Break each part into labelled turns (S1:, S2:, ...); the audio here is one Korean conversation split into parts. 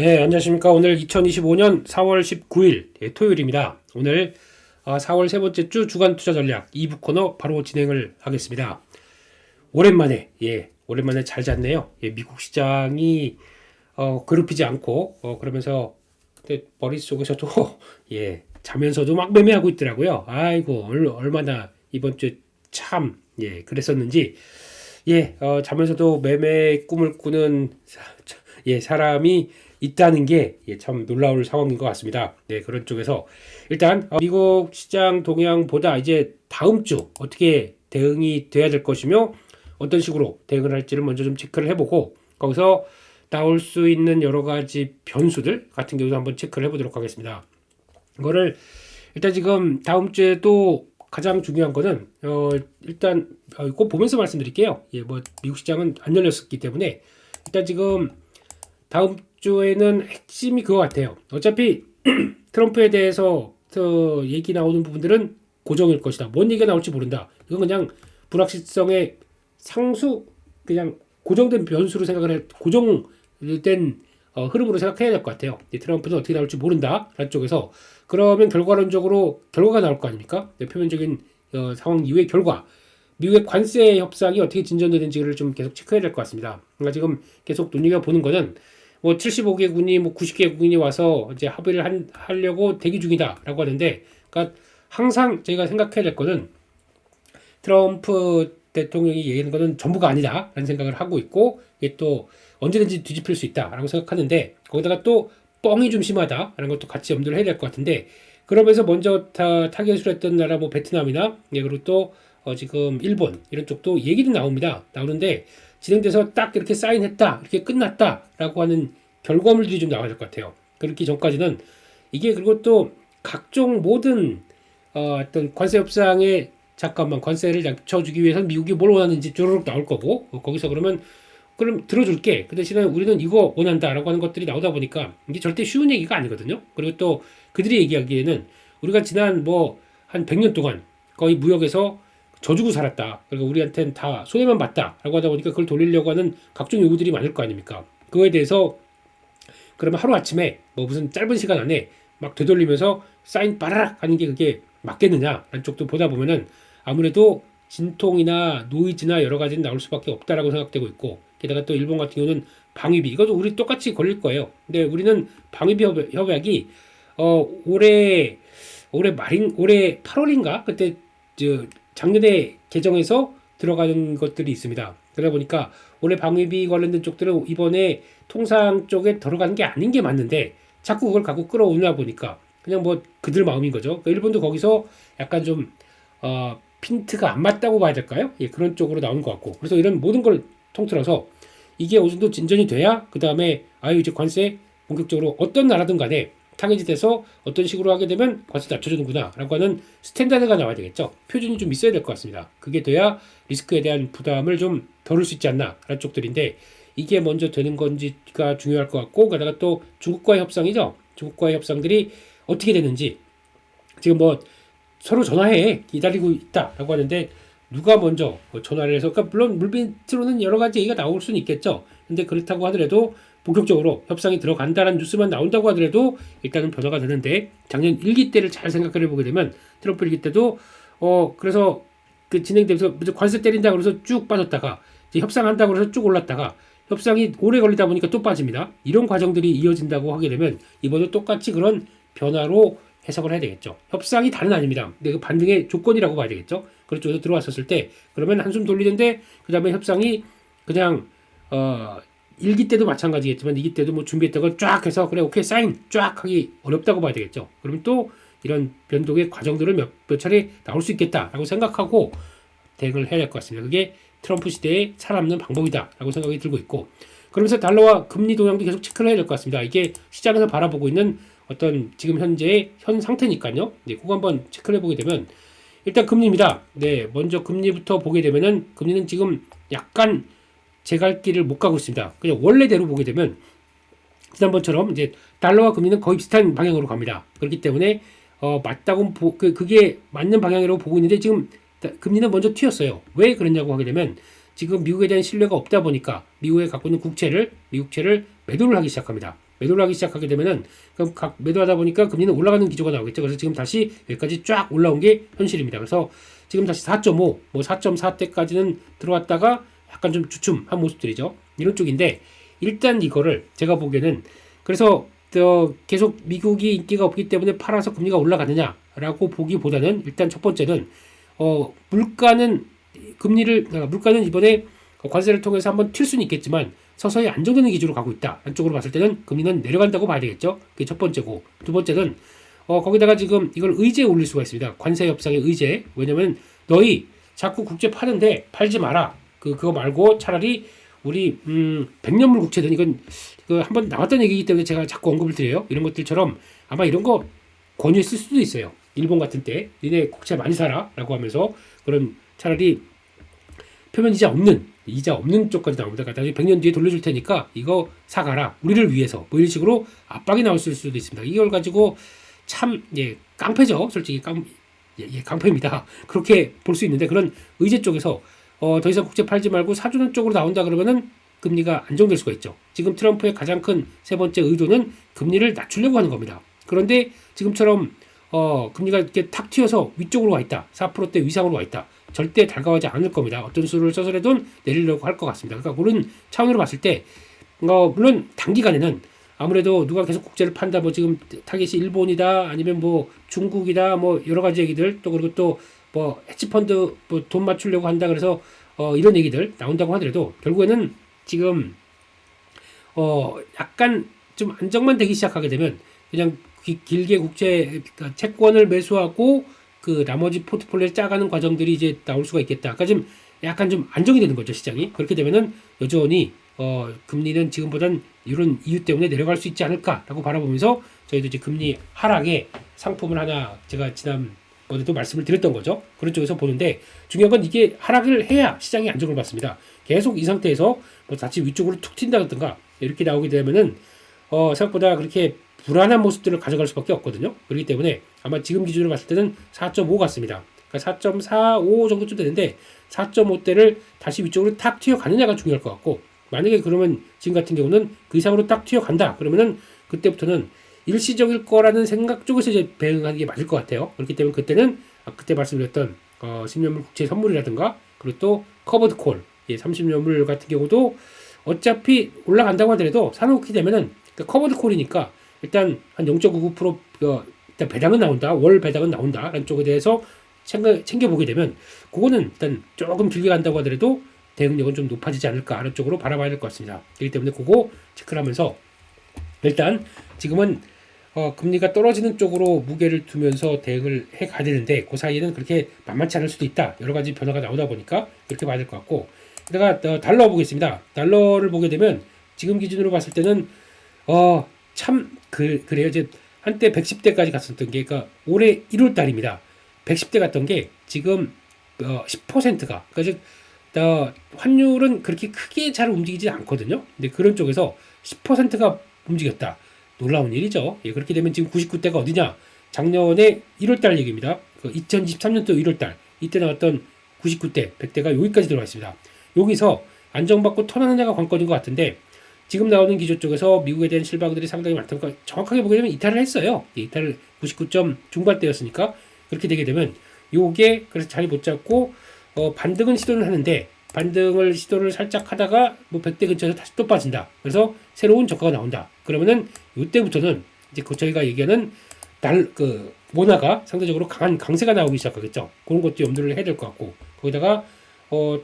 S1: 네, 안녕하십니까. 오늘 2025년 4월 19일 토요일입니다. 오늘 4월 세 번째 주 주간 투자 전략 2부 코너 바로 진행을 하겠습니다. 오랜만에 잘 잤네요. 미국 시장이 괴롭히지 않고 그러면서 근데 머릿속에서도 자면서도 막 매매하고 있더라고요. 아이고, 얼마나 이번 주에 참 그랬었는지 자면서도 매매 꿈을 꾸는 사람이 있다는 게 참 놀라울 상황인 것 같습니다. 네, 그런 쪽에서 일단 미국 시장 동향보다 이제 다음 주 어떻게 대응이 돼야 될 것이며 어떤 식으로 대응을 할지를 먼저 좀 체크를 해보고 거기서 나올 수 있는 여러 가지 변수들 같은 경우도 한번 체크를 해보도록 하겠습니다. 이거를 일단 지금 다음 주에도 가장 중요한 거는 일단 꼭 보면서 말씀드릴게요. 미국 시장은 안 열렸기 때문에 일단 지금 다음 주에는 핵심이 그거 같아요. 어차피 트럼프에 대해서 얘기 나오는 부분들은 고정일 것이다. 뭔 얘기가 나올지 모른다. 이건 그냥 불확실성의 상수, 그냥 고정된 변수로 생각을 해, 고정된 흐름으로 생각해야 될 것 같아요. 트럼프는 어떻게 나올지 모른다. 라는 쪽에서 그러면 결과론적으로 결과가 나올 거 아닙니까? 표면적인 상황 이후의 결과. 미국의 관세 협상이 어떻게 진전되는지를 좀 계속 체크해야 될 것 같습니다. 그러니까 지금 계속 눈여겨보는 거는 75개국이 90개국이 와서 이제 합의를 하려고 대기 중이다라고 하는데, 그러니까 항상 저희가 생각해야 될 거는 트럼프 대통령이 얘기하는 거는 전부가 아니다라는 생각을 하고 있고, 이게 또 언제든지 뒤집힐 수 있다라고 생각하는데, 거기다가 또 뻥이 좀 심하다라는 것도 같이 염두를 해야 될 것 같은데, 그러면서 먼저 타겟을 했던 나라 베트남이나 그리고 또 지금 일본 이런 쪽도 얘기는 나오는데 진행돼서 딱 이렇게 사인했다, 이렇게 끝났다라고 하는 결과물들이 좀 나와야 될 것 같아요. 그렇기 전까지는 이게, 그리고 또 각종 모든 어떤 관세 협상에 관세를 낮춰주기 위해서 미국이 뭘 원하는지 쪼르륵 나올 거고, 거기서 그럼 들어줄게. 그 대신에 우리는 이거 원한다라고 하는 것들이 나오다 보니까 이게 절대 쉬운 얘기가 아니거든요. 그리고 또 그들이 얘기하기에는 우리가 지난 한 100년 동안 거의 무역에서 져주고 살았다. 그리고 우리한테는 다 손해만 봤다라고 하다 보니까 그걸 돌리려고 하는 각종 요구들이 많을 거 아닙니까? 그거에 대해서 그러면 하루아침에 무슨 짧은 시간 안에 막 되돌리면서 사인 빠라락 하는 게 그게 맞겠느냐라는 쪽도 보다 보면은 아무래도 진통이나 노이즈나 여러 가지는 나올 수밖에 없다라고 생각되고 있고, 게다가 또 일본 같은 경우는 방위비, 이것도 우리 똑같이 걸릴 거예요. 근데 우리는 방위비 협약이 올해 8월인가 그때 작년에 개정해서 들어가는 것들이 있습니다. 그러다 보니까 올해 방위비 관련된 쪽들은 이번에 통상 쪽에 들어가는 게 아닌 게 맞는데 자꾸 그걸 갖고 끌어오냐 보니까 그냥 그들 마음인 거죠. 그러니까 일본도 거기서 약간 좀 핀트가 안 맞다고 봐야 될까요? 그런 쪽으로 나오는 것 같고, 그래서 이런 모든 걸 통틀어서 이게 어느 정도 진전이 돼야 그 다음에 이제 관세 본격적으로 어떤 나라든 간에 타겟이 돼서 어떤 식으로 하게 되면 관세 낮춰주는구나 라고 하는 스탠다드가 나와야 되겠죠. 표준이 좀 있어야 될 것 같습니다. 그게 돼야 리스크에 대한 부담을 좀 덜을 수 있지 않나 라는 쪽들인데, 이게 먼저 되는 건지가 중요할 것 같고, 게다가 또 중국과의 협상이죠. 중국과의 협상들이 어떻게 되는지, 지금 서로 전화해 기다리고 있다라고 하는데 누가 먼저 전화를 해서, 그러니까 물론 물밑으로는 여러 가지 얘기가 나올 수는 있겠죠. 근데 그렇다고 하더라도 본격적으로 협상이 들어간다는 뉴스만 나온다고 하더라도 일단은 변화가 되는데, 작년 1기 때를 잘 생각을 해보게 되면 트럼프 1기 때도 그래서 그 진행되면서 관세 때린다 그래서 쭉 빠졌다가 이제 협상한다고 해서 쭉 올랐다가 협상이 오래 걸리다 보니까 또 빠집니다. 이런 과정들이 이어진다고 하게 되면 이번도 똑같이 그런 변화로 해석을 해야 되겠죠. 협상이 다는 아닙니다. 근데 그 반등의 조건이라고 봐야 되겠죠. 그쪽에서 들어왔었을 때 그러면 한숨 돌리는데, 그 다음에 협상이 그냥 1기 때도 마찬가지겠지만 2기 때도 준비했던 걸 쫙 해서 그래 오케이 사인 쫙 하기 어렵다고 봐야 되겠죠. 그러면 또 이런 변동의 과정들을 몇 차례 나올 수 있겠다라고 생각하고 대응을 해야 될 것 같습니다. 그게 트럼프 시대에 살아남는 방법이다라고 생각이 들고 있고, 그러면서 달러와 금리 동향도 계속 체크를 해야 될 것 같습니다. 이게 시장에서 바라보고 있는 어떤 지금 현재의 현 상태니까요. 그거 한번 체크를 해보게 되면 일단 금리입니다. 먼저 금리부터 보게 되면은 금리는 지금 약간 제 갈 길을 못 가고 있습니다. 그냥 원래대로 보게 되면 지난번처럼 이제 달러와 금리는 거의 비슷한 방향으로 갑니다. 그렇기 때문에 맞다고 그게 맞는 방향이라고 보고 있는데 지금 금리는 먼저 튀었어요. 왜 그러냐고 하게 되면 지금 미국에 대한 신뢰가 없다 보니까 미국에 갖고 있는 미국채를 매도를 하기 시작합니다. 매도를 하기 시작하게 되면은 그럼 각 매도하다 보니까 금리는 올라가는 기조가 나오겠죠. 그래서 지금 다시 여기까지 쫙 올라온 게 현실입니다. 그래서 지금 다시 4.5, 뭐 4.4대까지는 들어왔다가 약간 좀 주춤한 모습들이죠. 이런 쪽인데 일단 이거를 제가 보기에는 그래서 계속 미국이 인기가 없기 때문에 팔아서 금리가 올라가느냐라고 보기보다는 일단 첫 번째는 물가는 이번에 관세를 통해서 한번 튈 수는 있겠지만 서서히 안정되는 기조로 가고 있다. 한쪽으로 봤을 때는 금리는 내려간다고 봐야 되겠죠. 그게 첫 번째고, 두 번째는 거기다가 지금 이걸 의제에 올릴 수가 있습니다. 관세 협상의 의제. 왜냐면 너희 자꾸 국채 파는데 팔지 마라. 그거 말고 차라리 우리 100년물 국채든 이건 한번 나왔던 얘기이기 때문에 제가 자꾸 언급을 드려요. 이런 것들처럼 아마 이런 거 권유했을 수도 있어요. 일본 같은 때 니네 국채 많이 사라라고 하면서 그런 차라리 표면 이자 없는 쪽까지 나옵니다. 나중에 100년 뒤에 돌려줄 테니까 이거 사가라. 우리를 위해서. 뭐 이런 식으로 압박이 나올 수도 있습니다. 이걸 가지고 참 깡패죠. 솔직히 깡패입니다. 그렇게 볼 수 있는데 그런 의제 쪽에서 더 이상 국채 팔지 말고 사주는 쪽으로 나온다 그러면은 금리가 안정될 수가 있죠. 지금 트럼프의 가장 큰 세 번째 의도는 금리를 낮추려고 하는 겁니다. 그런데 지금처럼 금리가 이렇게 탁 튀어서 위쪽으로 와 있다. 4%대 위상으로 와 있다. 절대 달가워하지 않을 겁니다. 어떤 수를 써서라도 내리려고 할 것 같습니다. 그러니까 그런 차원으로 봤을 때 물론 단기간에는 아무래도 누가 계속 국제를 판다, 뭐 지금 타겟이 일본이다, 아니면 뭐 중국이다, 뭐 여러 가지 얘기들, 또 그리고 또 뭐 헤지펀드 뭐 돈 맞추려고 한다, 그래서 이런 얘기들 나온다고 하더라도 결국에는 지금 약간 좀 안정만 되기 시작하게 되면 그냥 길게 국채 그러니까 채권을 매수하고 그 나머지 포트폴리오를 짜가는 과정들이 이제 나올 수가 있겠다. 그러니까 지금 약간 좀 안정이 되는 거죠, 시장이. 그렇게 되면은 여전히 금리는 지금보단 이런 이유 때문에 내려갈 수 있지 않을까라고 바라보면서 저희도 이제 금리 하락의 상품을 하나 제가 지난번에도 말씀을 드렸던 거죠. 그런 쪽에서 보는데 중요한 건 이게 하락을 해야 시장이 안정을 받습니다. 계속 이 상태에서 뭐 다시 위쪽으로 툭 튄다든가 이렇게 나오게 되면은 생각보다 그렇게 불안한 모습들을 가져갈 수밖에 없거든요. 그렇기 때문에 아마 지금 기준으로 봤을 때는 4.5 같습니다. 그러니까 4.45 정도쯤 되는데 4.5대를 다시 위쪽으로 탁 튀어가느냐가 중요할 것 같고, 만약에 그러면 지금 같은 경우는 그 이상으로 딱 튀어간다 그러면은 그때부터는 일시적일 거라는 생각 쪽에서 이제 배응하는 게 맞을 것 같아요. 그렇기 때문에 그때는 그때 말씀드렸던 10년물 국채 선물이라든가 그리고 또 커버드 콜 30년물 같은 경우도 어차피 올라간다고 하더라도 사놓게 되면은 커버드 콜이니까 일단 한 0.99% 일단 배당은 나온다, 월 배당은 나온다라는 쪽에 대해서 챙겨보게 되면 그거는 일단 조금 길게 간다고 하더라도 대응력은 좀 높아지지 않을까 하는 쪽으로 바라봐야 될 것 같습니다. 그렇기 때문에 그거 체크를 하면서 일단 지금은 금리가 떨어지는 쪽으로 무게를 두면서 대응을 해 가야 되는데 그 사이에는 그렇게 만만치 않을 수도 있다. 여러 가지 변화가 나오다 보니까 그렇게 봐야 될 것 같고, 내가 달러 보겠습니다. 달러를 보게 되면 지금 기준으로 봤을 때는 그래요. 이제 한때 110대까지 갔었던 게, 그러니까 올해 1월 달입니다. 110대 갔던 게 지금 10%가, 그러니까 즉 환율은 그렇게 크게 잘 움직이지 않거든요. 근데 그런 쪽에서 10%가 움직였다. 놀라운 일이죠. 그렇게 되면 지금 99대가 어디냐? 작년에 1월달 얘기입니다. 2023년도 1월달 이때 나왔던 99대, 100대가 여기까지 들어와 있습니다. 여기서 안정받고 턴하느냐가 관건인 것 같은데 지금 나오는 기조 쪽에서 미국에 대한 실방들이 상당히 많다니까 정확하게 보게 되면 이탈을 했어요. 이탈을 99점 중반대였으니까 그렇게 되게 되면 요게 그래서 자리 못 잡고 반등은 시도를 하는데 반등을 시도를 살짝 하다가 뭐 100대 근처에서 다시 또 빠진다. 그래서 새로운 저가가 나온다. 그러면은 이때부터는 이제 저희가 얘기하는 원화가 상대적으로 강한 강세가 나오기 시작하겠죠. 그런 것도 염두를 해야 될 것 같고, 거기다가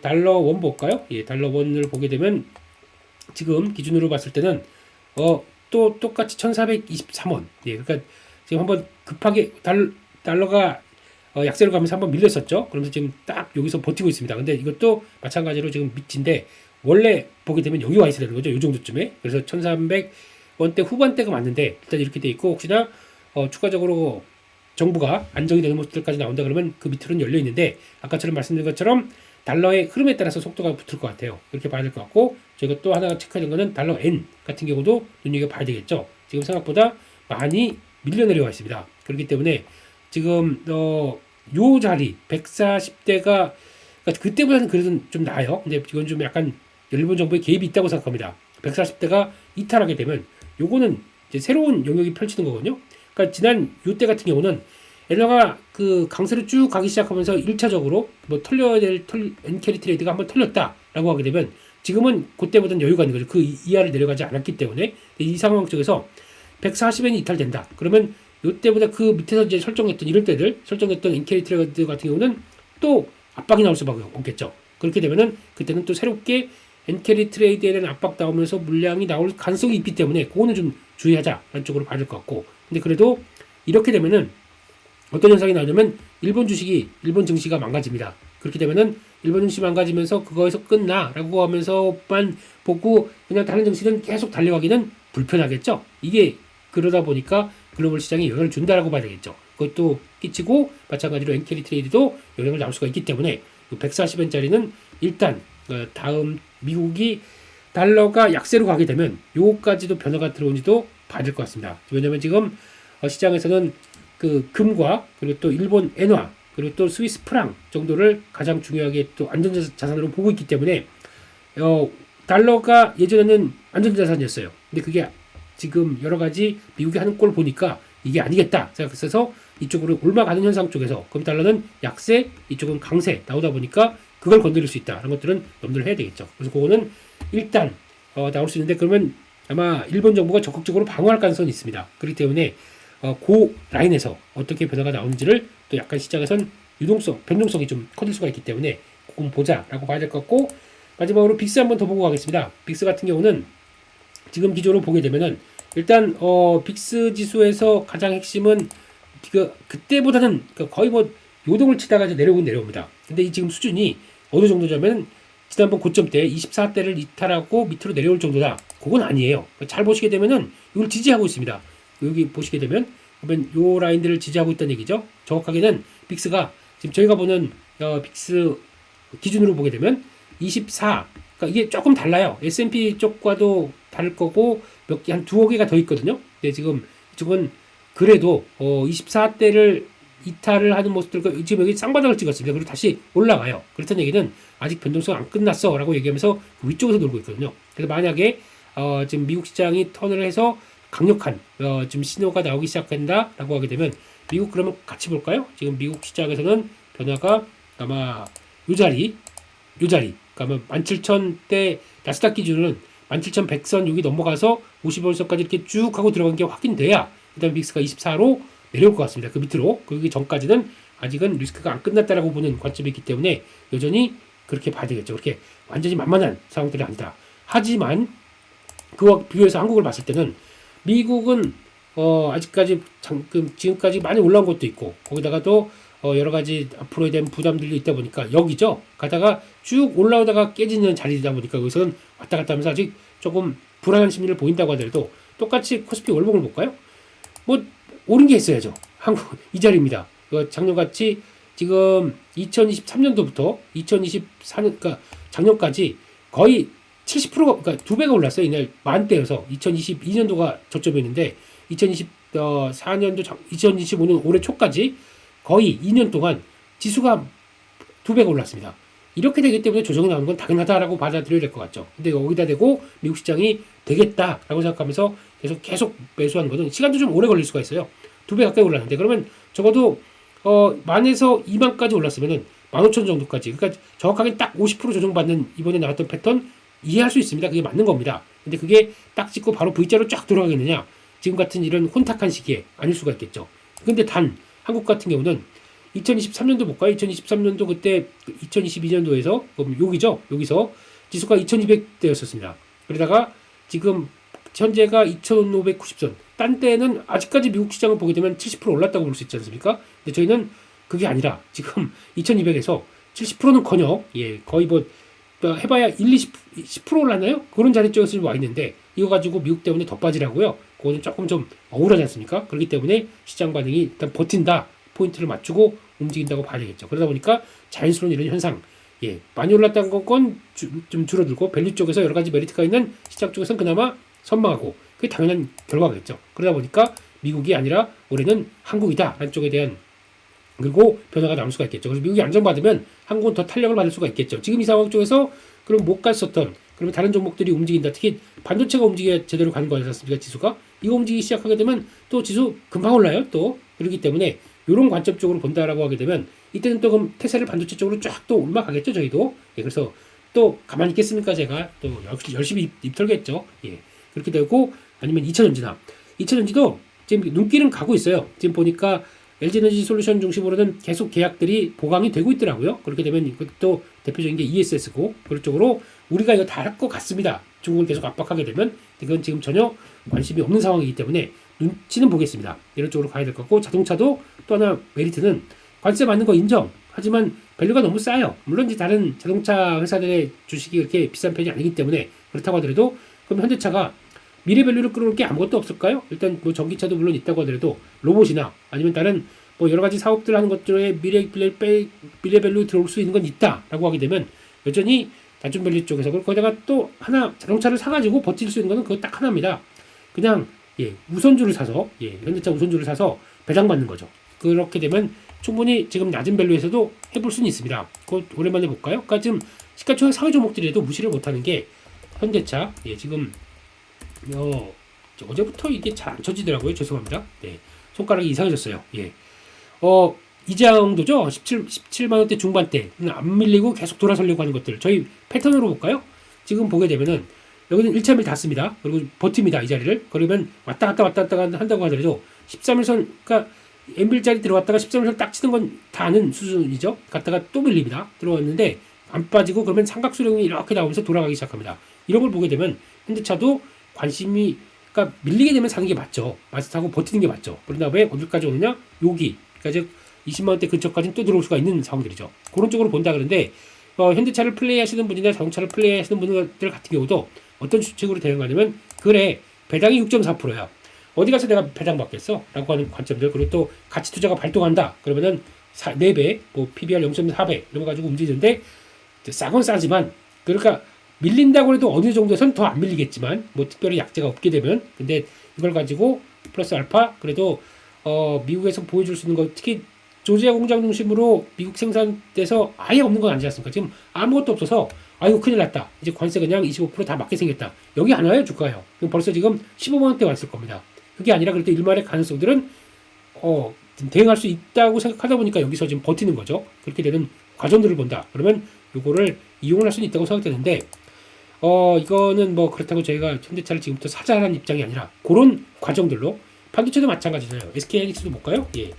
S1: 달러 원 볼까요? 달러 원을 보게 되면 지금 기준으로 봤을 때는 또 똑같이 1,423원. 그러니까 지금 한번 급하게 달러가 약세로 가면서 한번 밀렸었죠. 그러면서 지금 딱 여기서 버티고 있습니다. 근데 이것도 마찬가지로 지금 밑인데 원래 보게 되면 여기 와 있어야 되는 거죠. 이 정도쯤에. 그래서 1,300원대 후반대가 맞는데 일단 이렇게 돼 있고, 혹시나 추가적으로 정부가 안정이 되는 모습들까지 나온다 그러면 그 밑으로는 열려 있는데 아까처럼 말씀드린 것처럼 달러의 흐름에 따라서 속도가 붙을 것 같아요. 그렇게 봐야 될 것 같고, 저희가 또 하나 체크하는 거는 달러 N 같은 경우도 눈여겨봐야 되겠죠. 지금 생각보다 많이 밀려 내려와 있습니다. 그렇기 때문에 지금 요 자리 140대가 그러니까 그때보다는 그래도 좀 나아요. 근데 이건 좀 약간 일본 정부의 개입이 있다고 생각합니다. 140대가 이탈하게 되면 요거는 이제 새로운 영역이 펼치는 거거든요. 그러니까 지난 요때 같은 경우는 엔화가 그 강세로 쭉 가기 시작하면서 1차적으로 뭐 털려야 될 엔캐리 트레이드가 한번 털렸다라고 하게 되면 지금은 그때보다는 여유가 있는 거죠. 그 이하를 내려가지 않았기 때문에 이 상황 쪽에서 140엔이 이탈된다. 그러면 요때보다 그 밑에서 이제 설정했던 엔캐리 트레이드 같은 경우는 또 압박이 나올 수밖에 없겠죠. 그렇게 되면은 그때는 또 새롭게 엔캐리 트레이드에 대한 압박 나오면서 물량이 나올 가능성이 있기 때문에 그거는 좀 주의하자라는 쪽으로 봐야 될 것 같고, 근데 그래도 이렇게 되면은 어떤 현상이 나오냐면 일본 증시가 망가집니다. 그렇게 되면은 일본 증시 망가지면서 그거에서 끝나라고 하면서만 보고 그냥 다른 증시는 계속 달려가기는 불편하겠죠. 이게 그러다 보니까 글로벌 시장에 영향을 준다라고 봐야 되겠죠. 그것도 끼치고 마찬가지로 엔캐리 트레이드도 영향을 나올 수가 있기 때문에 140엔짜리는 일단 다음 미국이 달러가 약세로 가게 되면 요거까지도 변화가 들어온지도 봐야 될 것 같습니다. 왜냐하면 지금 시장에서는 그 금과 그리고 또 일본 엔화 그리고 또 스위스 프랑 정도를 가장 중요하게 또 안전자산으로 보고 있기 때문에 달러가 예전에는 안전자산이었어요. 근데 그게 지금 여러 가지 미국이 하는 꼴 보니까 이게 아니겠다 생각해서 이쪽으로 올라가는 현상 쪽에서 그럼 달러는 약세, 이쪽은 강세 나오다 보니까 그걸 건드릴 수 있다. 이런 것들은 염두를 해야 되겠죠. 그래서 그거는 일단 나올 수 있는데 그러면 아마 일본 정부가 적극적으로 방어할 가능성이 있습니다. 그렇기 때문에 그 라인에서 어떻게 변화가 나오는지를 또 약간 시장에선 변동성이 좀 커질 수가 있기 때문에 그건 보자라고 봐야 될 것 같고, 마지막으로 빅스 한번 더 보고 가겠습니다. 빅스 같은 경우는 지금 기조로 보게 되면은 일단 빅스 지수에서 가장 핵심은 그때보다는 거의 뭐 요동을 치다가 이제 내려오긴 내려옵니다. 근데 이 지금 수준이 어느 정도냐면 지난번 고점 때 24대를 이탈하고 밑으로 내려올 정도다. 그건 아니에요. 잘 보시게 되면은 이걸 지지하고 있습니다. 여기 보시게 되면 그러면 요 라인들을 지지하고 있다는 얘기죠. 정확하게는 빅스가 지금 저희가 보는 빅스 기준으로 보게 되면 24. 그러니까 이게 조금 달라요. S&P 쪽과도 다를 거고 한 두어 개가 더 있거든요. 근데 지금 이쪽은 그래도 24대를 이탈을 하는 모습들, 지금 여기 쌍바닥을 찍었습니다. 그리고 다시 올라가요. 그렇다는 얘기는 아직 변동성 안 끝났어 라고 얘기하면서 그 위쪽에서 놀고 있거든요. 그래서 만약에 지금 미국 시장이 턴을 해서 강력한 지금 신호가 나오기 시작한다 라고 하게 되면 미국 그러면 같이 볼까요? 지금 미국 시장에서는 변화가 아마 요 자리 그러니까 17,000대 나스닥 기준은 17,100선 여기 넘어가서 50원선까지 이렇게 쭉 하고 들어간 게 확인돼야 그다음에 빅스가 24로 내려올 것 같습니다. 그 밑으로. 그 전까지는 아직은 리스크가 안 끝났다라고 보는 관점이 있기 때문에 여전히 그렇게 봐야 되겠죠. 그렇게 완전히 만만한 상황들이 아니다. 하지만 그와 비교해서 한국을 봤을 때는 미국은 아직까지 지금까지 많이 올라온 것도 있고 거기다가 또 여러 가지 앞으로에 대한 부담들도 있다 보니까 여기죠. 가다가 쭉 올라오다가 깨지는 자리이다 보니까 여기서는 왔다 갔다 하면서 아직 조금 불안한 심리를 보인다고 하더라도 똑같이 코스피 월봉을 볼까요? 뭐 오른 게 있어야죠. 한국 이 자리입니다. 작년같이 지금 2023년도부터 2024년 그러니까 작년까지 거의 70%가 그러니까 2배가 올랐어요. 이날 만대여서 2022년도가 저점이었는데 2024년도 2025년 올해 초까지 거의 2년 동안 지수가 2배가 올랐습니다. 이렇게 되기 때문에 조정이 나오는 건 당연하다라고 받아들여야 될 것 같죠. 근데 여기다 대고 미국 시장이 되겠다라고 생각하면서 계속 매수하는 것은 시간도 좀 오래 걸릴 수가 있어요. 2배 가까이 올랐는데 그러면 적어도 만에서 2만까지 올랐으면은 15,000 정도까지, 그러니까 정확하게 딱 50% 조정받는 이번에 나왔던 패턴 이해할 수 있습니다. 그게 맞는 겁니다. 근데 그게 딱 찍고 바로 V자로 쫙 돌아가겠느냐? 지금 같은 이런 혼탁한 시기에 아닐 수가 있겠죠. 근데 단 한국 같은 경우는 2023년도 볼까요? 2023년도 그때 2022년도에서 여기죠. 여기서 지수가 2200대였었습니다. 그러다가 지금 현재가 2590선. 딴 때는 아직까지 미국 시장을 보게 되면 70% 올랐다고 볼 수 있지 않습니까? 근데 저희는 그게 아니라 지금 2200에서 70%는커녕 거의 뭐 해봐야 10% 올랐나요? 그런 자리 쪽에서 와 있는데 이거 가지고 미국 때문에 더 빠지라고요? 그거는 조금 좀 억울하지 않습니까? 그렇기 때문에 시장 반응이 일단 버틴다. 포인트를 맞추고 움직인다고 봐야 되겠죠. 그러다 보니까 자연스러운 이런 현상, 많이 올랐다는 건 좀 줄어들고 밸류 쪽에서 여러 가지 메리트가 있는 시장 쪽에서는 그나마 선망하고 그게 당연한 결과겠죠. 그러다 보니까 미국이 아니라 올해는 한국이다 라는 쪽에 대한 그리고 변화가 나올 수가 있겠죠. 그래서 미국이 안정받으면 한국은 더 탄력을 받을 수가 있겠죠. 지금 이 상황 쪽에서 그럼 못 갔었던 그러면 다른 종목들이 움직인다. 특히 반도체가 움직여야 제대로 가는 거 아니지 않습니까? 지수가 이거 움직이기 시작하게 되면 또 지수 금방 올라요. 또 그렇기 때문에 이런 관점 쪽으로 본다라고 하게 되면 이때는 또 그럼 태세를 반도체 쪽으로 쫙 또 올라가겠죠. 저희도. 예, 그래서 또 가만히 있겠습니까? 제가 또 열심히 입 털겠죠. 예, 그렇게 되고 아니면 2차전지나 2차전지도 지금 눈길은 가고 있어요. 지금 보니까 LG에너지 솔루션 중심으로는 계속 계약들이 보강이 되고 있더라고요. 그렇게 되면 이것도 대표적인 게 ESS고 그런 쪽으로 우리가 이거 다 할 것 같습니다. 중국을 계속 압박하게 되면 이건 지금 전혀 관심이 없는 상황이기 때문에 눈치는 보겠습니다. 이런 쪽으로 가야 될 것 같고 자동차도 또 하나 메리트는 관세 받는 거 인정. 하지만 밸류가 너무 싸요. 물론 이제 다른 자동차 회사들의 주식이 그렇게 비싼 편이 아니기 때문에 그렇다고 하더라도 그럼 현대차가 미래 밸류를 끌어올 게 아무것도 없을까요? 일단 뭐 전기차도 물론 있다고 하더라도 로봇이나 아니면 다른 뭐 여러 가지 사업들 하는 것들에 미래 밸류 들어올 수 있는 건 있다라고 하게 되면 여전히 단순 밸류 쪽에서 거기다가 또 하나 자동차를 사가지고 버틸 수 있는 거는 그거 딱 하나입니다. 그냥 예, 우선주를 사서 예, 현대차 우선주를 사서 배당받는 거죠. 그렇게 되면 충분히 지금 낮은 밸류에서도 해볼 수는 있습니다. 그거 오랜만에 볼까요? 그러니까 지금 시가총액 상위 종목들에도 무시를 못하는 게 현대차 예, 지금 어제부터 이게 잘 안 쳐지더라고요. 죄송합니다. 네, 손가락이 이상해졌어요. 예. 이 정도죠. 17만원대 중반대. 안 밀리고 계속 돌아서려고 하는 것들. 저희 패턴으로 볼까요? 지금 보게 되면은, 여기는 1차 밀 닿습니다. 그리고 버팁니다. 이 자리를. 그러면 왔다 갔다 한다고 하더라도, 13일선, 그러니까, N빌자리 들어갔다가 13일선 딱 치는 건 다 아는 수준이죠. 갔다가 또 밀립니다. 들어왔는데, 안 빠지고, 그러면 삼각수령이 이렇게 나오면서 돌아가기 시작합니다. 이런 걸 보게 되면, 현대차도 관심이, 그러니까 밀리게 되면 사는 게 맞죠. 마스터하고 버티는 게 맞죠. 그런 다음에 어디까지 오느냐? 여기. 그러니까 즉 20만원대 근처까지는 또 들어올 수가 있는 상황들이죠. 그런 쪽으로 본다 그러는데 현대차를 플레이하시는 분이나 자동차를 플레이하시는 분들 같은 경우도 어떤 추측으로 대응하냐면 그래 배당이 6.4%야. 어디 가서 내가 배당 받겠어? 라고 하는 관점들. 그리고 또 가치 투자가 발동한다. 그러면은 4배, 뭐 PBR 0.4배 이런 거 가지고 움직이는데 싸건 싸지만 그러니까 밀린다고 해도 어느 정도에선 더 안 밀리겠지만 뭐 특별히 약재가 없게 되면 근데 이걸 가지고 플러스 알파 그래도 미국에서 보여줄 수 있는 거 특히 조지아 공장 중심으로 미국 생산돼서 아예 없는 건 아니지 않습니까? 지금 아무것도 없어서 아이고 큰일 났다. 이제 관세 그냥 25%다 맞게 생겼다. 여기 안 와요 주가요. 그럼 벌써 지금 15만원대 왔을 겁니다. 그게 아니라 그래도 일말의 가능성들은 대응할 수 있다고 생각하다 보니까 여기서 지금 버티는 거죠. 그렇게 되는 과정들을 본다. 그러면 요거를 이용을 할 수는 있다고 생각되는데 이거는 뭐 그렇다고 저희가 현대차를 지금부터 사자라는 입장이 아니라 그런 과정들로 반도체도 마찬가지잖아요. SK하이닉스도 볼까요? 예.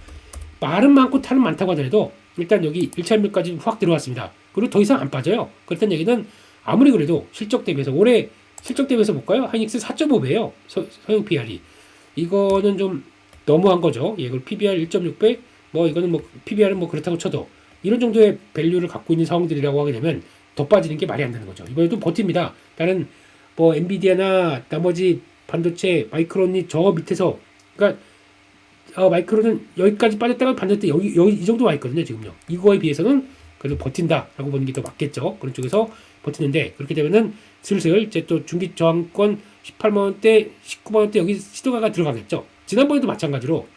S1: 말은 많고 탈은 많다고 하더라도 일단 여기 1차 밀까지 확 들어왔습니다. 그리고 더 이상 안 빠져요. 그렇다는 얘기는 아무리 그래도 실적 대비해서 올해 실적 대비해서 볼까요? 하이닉스 4.5배예요. 서용 PR이. 이거는 좀 너무한 거죠. 예, 이걸 PBR 1.6배 뭐 이거는 뭐 PBR은 뭐 그렇다고 쳐도 이런 정도의 밸류를 갖고 있는 상황들이라고 하게 되면 더 빠지는 게 말이 안 되는 거죠. 이번에도 버팁니다. 다른 뭐 엔비디아나 나머지 반도체 마이크론이 저 밑에서 그러니까 마이크론은 여기까지 빠졌다가 반도체 여기 이 정도 와 있거든요. 지금요. 이거에 비해서는 그래도 버틴다라고 보는 게 더 맞겠죠. 그런 쪽에서 버티는데 그렇게 되면은 슬슬 이제 또 중기 저항권 18만원대, 19만원대 여기 시도가가 들어가겠죠. 지난번에도 마찬가지로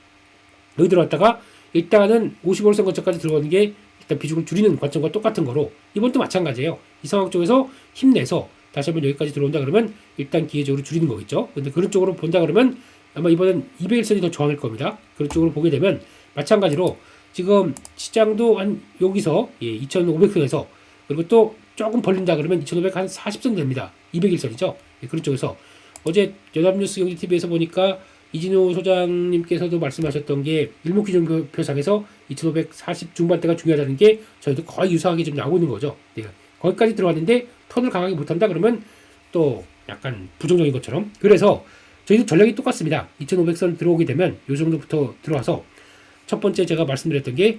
S1: 여기 들어왔다가 일단은 55일선 근처까지 들어가는 게 일단 비중을 줄이는 관점과 똑같은 거로 이번도 마찬가지예요. 이 상황 쪽에서 힘내서 다시 한번 여기까지 들어온다 그러면 일단 기회적으로 줄이는 거겠죠. 근데 그런 쪽으로 본다 그러면 아마 이번엔 200일선이 더 저항일 겁니다. 그런 쪽으로 보게 되면 마찬가지로 지금 시장도 한 여기서 2500선에서 그리고 또 조금 벌린다 그러면 2500 한 40선 됩니다. 200일선이죠. 그런 쪽에서 어제 연합뉴스 경제TV에서 보니까 이진호 소장님께서도 말씀하셨던 게 일목기준표상에서 2540 중반대가 중요하다는 게 저희도 거의 유사하게 좀 나오고 있는 거죠. 네. 거기까지 들어왔는데 턴을 강하게 못한다 그러면 또 약간 부정적인 것처럼 그래서 저희도 전략이 똑같습니다. 2500선 들어오게 되면 요 정도부터 들어와서 첫 번째 제가 말씀드렸던 게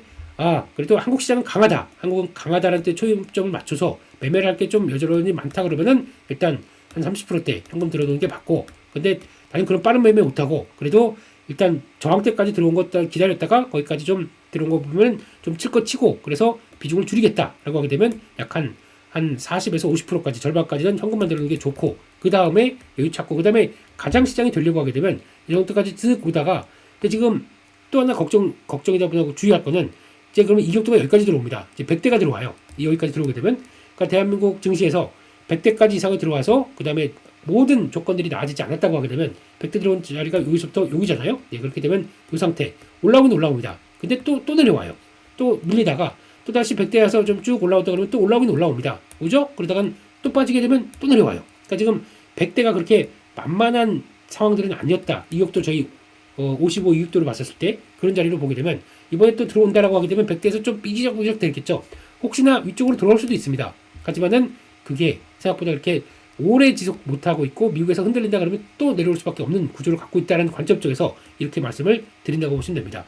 S1: 그래도 한국 시장은 강하다. 한국은 강하다라는 때 초점을 맞춰서 매매를 할 게 좀 여전히 많다 그러면은 일단 한 30%대 현금 들어놓는 게 맞고 근데 나는 그런 빠른 매매 못하고 그래도 일단 저항대까지 들어온 것들 기다렸다가 거기까지 좀 들어온 거 보면 좀 칠 거 치고 그래서 비중을 줄이겠다라고 하게 되면 약 한 40에서 50%까지 절반까지는 현금만 들어오는 게 좋고 그 다음에 여유 찾고 그 다음에 가장 시장이 되려고 하게 되면 이 정도까지 쓱 오다가 근데 지금 또 하나 걱정이다 보니 주의할 거는 이제 그러면 이격도가 여기까지 들어옵니다. 이제 100대가 들어와요. 여기까지 들어오게 되면 그러니까 대한민국 증시에서 100대까지 이상이 들어와서 그 다음에 모든 조건들이 나아지지 않았다고 하게 되면 100대 들어온 자리가 여기서부터 여기잖아요. 네, 그렇게 되면 이 상태 올라오긴 올라옵니다. 근데 또 내려와요. 또 밀리다가 또 다시 100대에서 좀 쭉 올라오다 그러면 또 올라오긴 올라옵니다. 오죠? 그러다간 또 빠지게 되면 또 내려와요. 그러니까 지금 100대가 그렇게 만만한 상황들은 아니었다. 이격도 저희 55 이격도를 봤었을 때 그런 자리로 보게 되면 이번에 또 들어온다라고 하게 되면 100대에서 좀 삐지적삐지적 되겠죠. 혹시나 위쪽으로 들어올 수도 있습니다. 하지만은 그게 생각보다 이렇게 오래 지속 못하고 있고 미국에서 흔들린다 그러면 또 내려올 수밖에 없는 구조를 갖고 있다는 관점 쪽에서 이렇게 말씀을 드린다고 보시면 됩니다.